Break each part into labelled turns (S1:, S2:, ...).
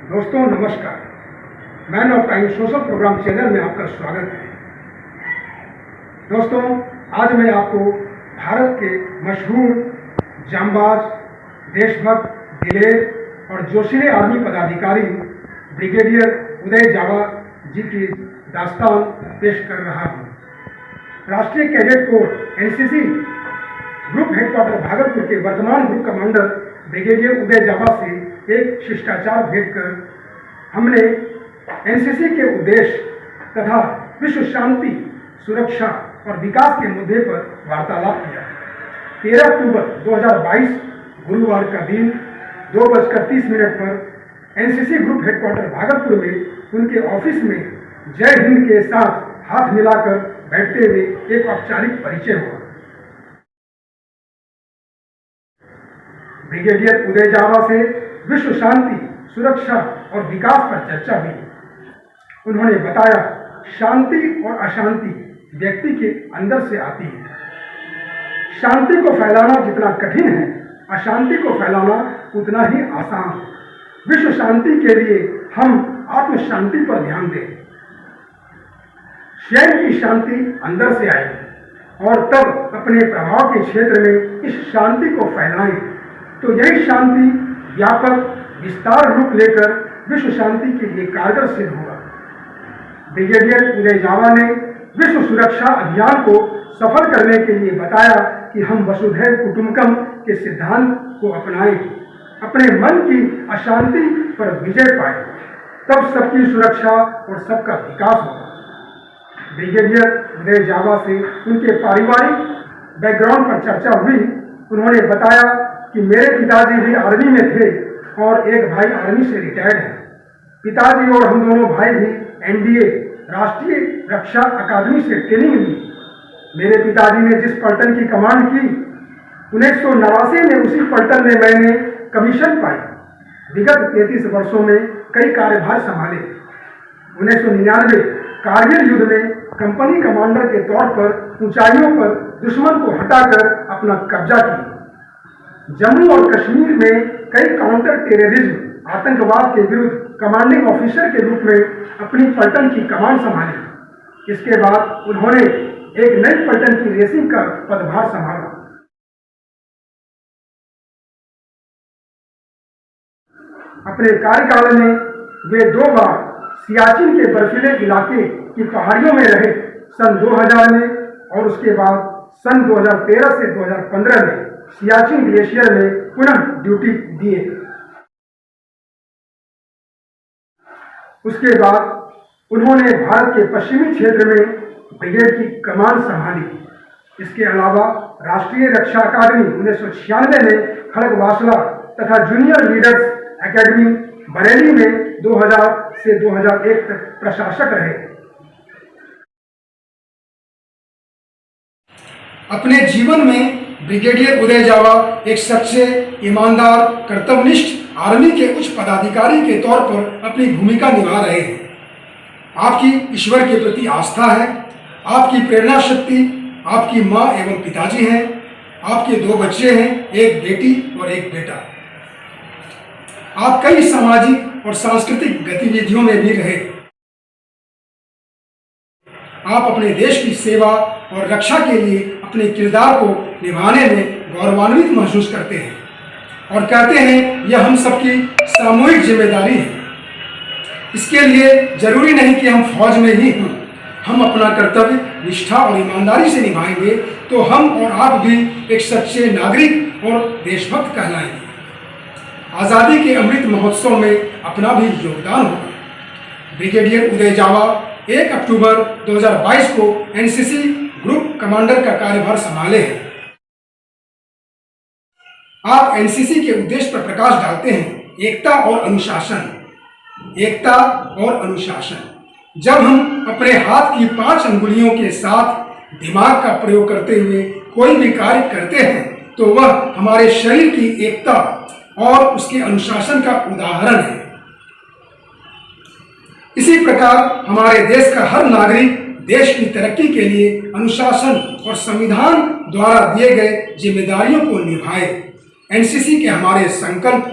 S1: दोस्तों नमस्कार। Man of time social programme channel में आपका स्वागत है। दोस्तों आज मैं आपको भारत के मशहूर जांबाज, देशभक्त, दिलेर और जोशीले आर्मी पदाधिकारी ब्रिगेडियर उदय जावा जी की दास्तान पेश कर रहा हूँ। राष्ट्रीय cadet corps NCC group headquarter Bhagalpur के वर्तमान ग्रुप कमांडर ब्रिगेडियर उदय जावा से एक शिष्टाचार भेंट कर हमने एनसीसी के उद्देश्य तथा विश्व शांति, सुरक्षा और विकास के मुद्दे पर वार्तालाप किया। 13 अक्टूबर 2022 गुरुवार का दिन 2:30 पर एनसीसी ग्रुप हेडक्वार्टर भागलपुर में उनके ऑफिस में जय हिंद के साथ हाथ मिलाकर बैठते हुए एक औपचारिक परिचय हुआ। ब्रिगेडियर उदय जावा से विश्व शांति, सुरक्षा और विकास पर चर्चा हुई। उन्होंने बताया, शांति और अशांति व्यक्ति के अंदर से आती है। शांति को फैलाना जितना कठिन है, अशांति को फैलाना उतना ही आसान। विश्व शांति के लिए हम आत्म शांति पर ध्यान दें। स्वयं की शांति अंदर से आए और तब अपने प्रभाव के क्षेत्र में इस शांति को फैलाएं, तो यही शांति व्यापक विस्तार रूप लेकर विश्व शांति के लिए कारगर सिद्ध होगा। ब्रिगेडियर उदय जावा ने विश्व सुरक्षा अभियान को सफल करने के लिए बताया कि हम वसुधैव कुटुंबकम के सिद्धांत को अपनाएं, अपने मन की अशांति पर विजय पाए, तब सबकी सुरक्षा और सबका विकास होगा। ब्रिगेडियर उदय जावा से उनके पारिवारिक बैकग्राउंड पर चर्चा हुई। उन्होंने बताया कि मेरे पिताजी भी आर्मी में थे और एक भाई आर्मी से रिटायर्ड है। पिताजी और हम दोनों भाई भी एनडीए राष्ट्रीय रक्षा अकादमी से ट्रेनिंग ली। मेरे पिताजी ने जिस पलटन की कमांड की, 1989 में उसी पलटन में मैंने कमीशन पाई। विगत 33 वर्षों में कई कार्यभार संभाले। 1999 कारगिल युद्ध में कंपनी कमांडर के तौर पर ऊंचाइयों पर दुश्मन को हटाकर अपना कब्जा किया। जम्मू और कश्मीर में कई काउंटर टेररिज्म आतंकवाद के विरुद्ध कमांडिंग ऑफिसर के रूप में अपनी पलटन की कमान संभाली। इसके बाद उन्होंने एक नई पलटन की रेसिंग का पदभार संभाला। अपने कार्यकाल में वे 2 बार सियाचिन के बर्फीले इलाके की पहाड़ियों में रहे, सन 2000 में और उसके बाद सन 2013 से 2015 में सियाचिन ग्लेशियर में पुनः ड्यूटी दिए। उसके बाद उन्होंने भारत के पश्चिमी क्षेत्र में ब्रिगेड की कमान संभाली। इसके अलावा राष्ट्रीय रक्षा अकादमी 1996 में खड़गवासला तथा जूनियर लीडर्स एकेडमी बरेली में 2000 से 2001 तक प्रशासक रहे। अपने जीवन में ब्रिगेडियर उदय जावा एक सच्चे, ईमानदार, कर्तव्यनिष्ठ आर्मी के उच्च पदाधिकारी के तौर पर अपनी भूमिका निभा रहे हैं। आपकी ईश्वर के प्रति आस्था है, आपकी प्रेरणा शक्ति आपकी माँ एवं पिताजी हैं, आपके 2 बच्चे हैं, एक बेटी और एक बेटा। आप कई सामाजिक और सांस्कृतिक गतिविधियों में भी रहे। आप अपने देश की सेवा और रक्षा के लिए अपने किरदार को निभाने में गौरवान्वित महसूस करते हैं और कहते हैं, यह हम सबकी सामूहिक जिम्मेदारी है। इसके लिए जरूरी नहीं कि हम फौज में ही हों। हम अपना कर्तव्य निष्ठा और ईमानदारी से निभाएंगे तो हम और आप भी एक सच्चे नागरिक और देशभक्त कहलाएंगे। आज़ादी के अमृत महोत्सव में अपना भी योगदान होगा। ब्रिगेडियर उदय जावा 1 अक्टूबर 2022 को एनसीसी ग्रुप कमांडर का कार्यभार संभाले हैं। आप एनसीसी के उद्देश्य पर प्रकाश डालते हैं, एकता और अनुशासन। एकता और अनुशासन। जब हम अपने हाथ की 5 अंगुलियों के साथ दिमाग का प्रयोग करते हुए कोई भी कार्य करते हैं तो वह हमारे शरीर की एकता और उसके अनुशासन का उदाहरण है। इसी प्रकार हमारे देश का हर नागरिक देश की तरक्की के लिए अनुशासन और संविधान द्वारा दिए गए जिम्मेदारियों को निभाए। एनसीसी के हमारे संकल्प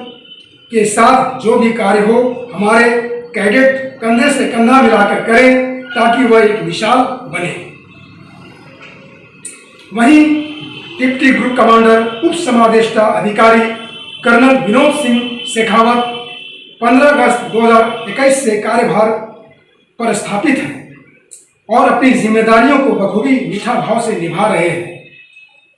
S1: के साथ जो भी कार्य हो हमारे कैडेट कंधे से कंधा मिलाकर करें ताकि वह एक मिसाल बने। वहीं डिप्टी ग्रुप कमांडर उप समादेष्टा अधिकारी कर्नल विनोद सिंह शेखावत 15 अगस्त 2021 से कार्यभार पर स्थापित हैं और अपनी जिम्मेदारियों को बखूबी मीठा भाव से निभा रहे हैं।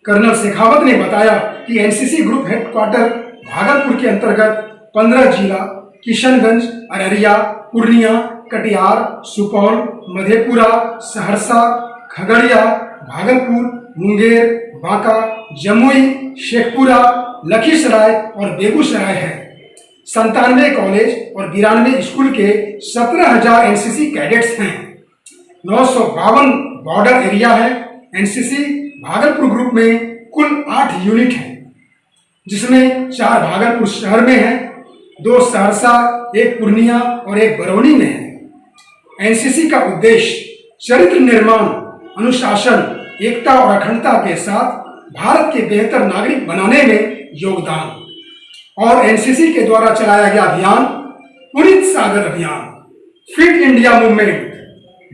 S1: कर्नल शेखावत ने बताया कि एनसीसी ग्रुप हेडक्वार्टर भागलपुर के अंतर्गत 15 जिला किशनगंज, अररिया, पूर्णिया, कटिहार, सुपौल, मधेपुरा, सहरसा, खगड़िया, भागलपुर, मुंगेर, बांका, जमुई, शेखपुरा, लखीसराय और बेगूसराय है। 97 कॉलेज और 92 स्कूल के 17,000 एनसीसी कैडेट्स हैं। 952 बॉर्डर एरिया है। एनसीसी भागलपुर ग्रुप में कुल 8 यूनिट हैं, जिसमें 4 भागलपुर शहर में हैं, 2 सहरसा, 1 पूर्णिया और 1 बरौनी में है। एनसीसी का उद्देश्य चरित्र निर्माण, अनुशासन, एकता और अखंडता के साथ भारत के बेहतर नागरिक बनाने में योगदान और एनसीसी के द्वारा चलाया गया अभियान पुनीत सागर अभियान, fit India movement,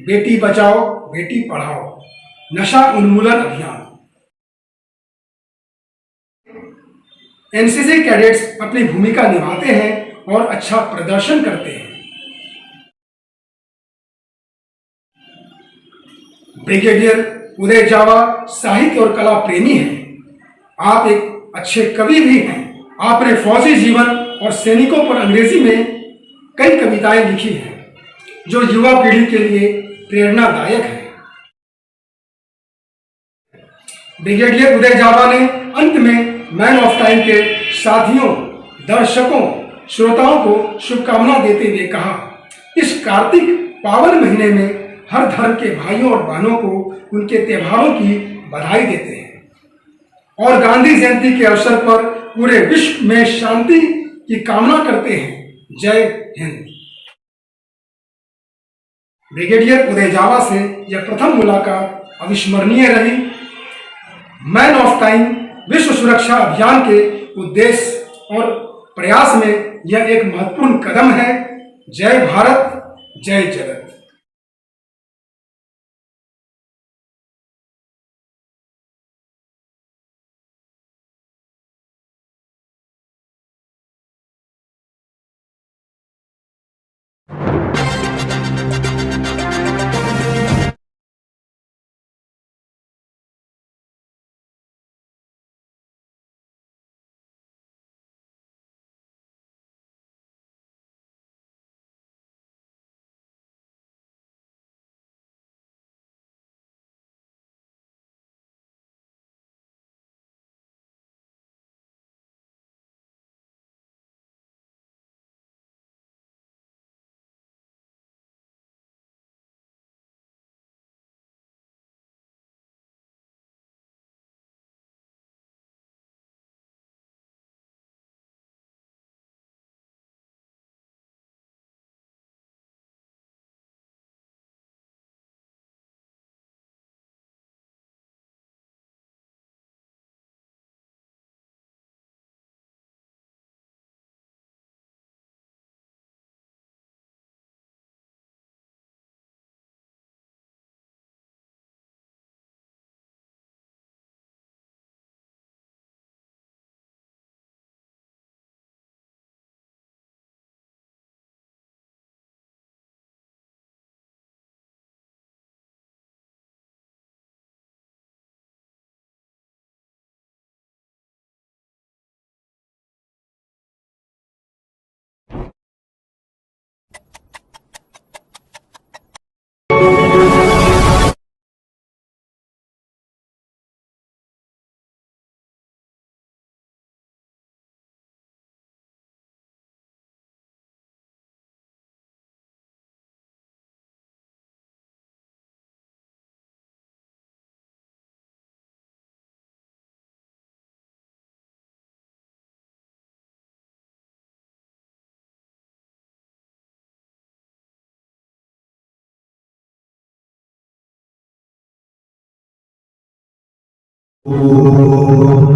S1: Beti Bachao Beti Padhao, नशा उन्मूलन अभियान। एनसीसी कैडेट्स अपनी भूमिका निभाते हैं और अच्छा प्रदर्शन करते हैं। ब्रिगेडियर उदय जावा साहित्य और कला प्रेमी हैं। आप एक अच्छे कवि भी हैं। आपने फौजी जीवन और सैनिकों पर अंग्रेजी में कई कविताएं लिखी हैं जो युवा पीढ़ी के लिए प्रेरणादायक है। ब्रिगेडियर उदय जावा ने अंत में मैन ऑफ टाइम के साथियों, दर्शकों, श्रोताओं को शुभकामना देते हुए कहा, इस कार्तिक पावन महीने में हर धर्म के भाइयों और बहनों को उनके त्योहारों की बधाई देते हैं और गांधी जयंती के अवसर पर पूरे विश्व में शांति की कामना करते हैं। जय हिंद। ब्रिगेडियर उदय जावा से यह प्रथम मुलाकात अविस्मरणीय रही। मैन ऑफ टाइम विश्व सुरक्षा अभियान के उद्देश्य और प्रयास में यह एक महत्वपूर्ण कदम है। जय भारत, जय जगत।
S2: ओम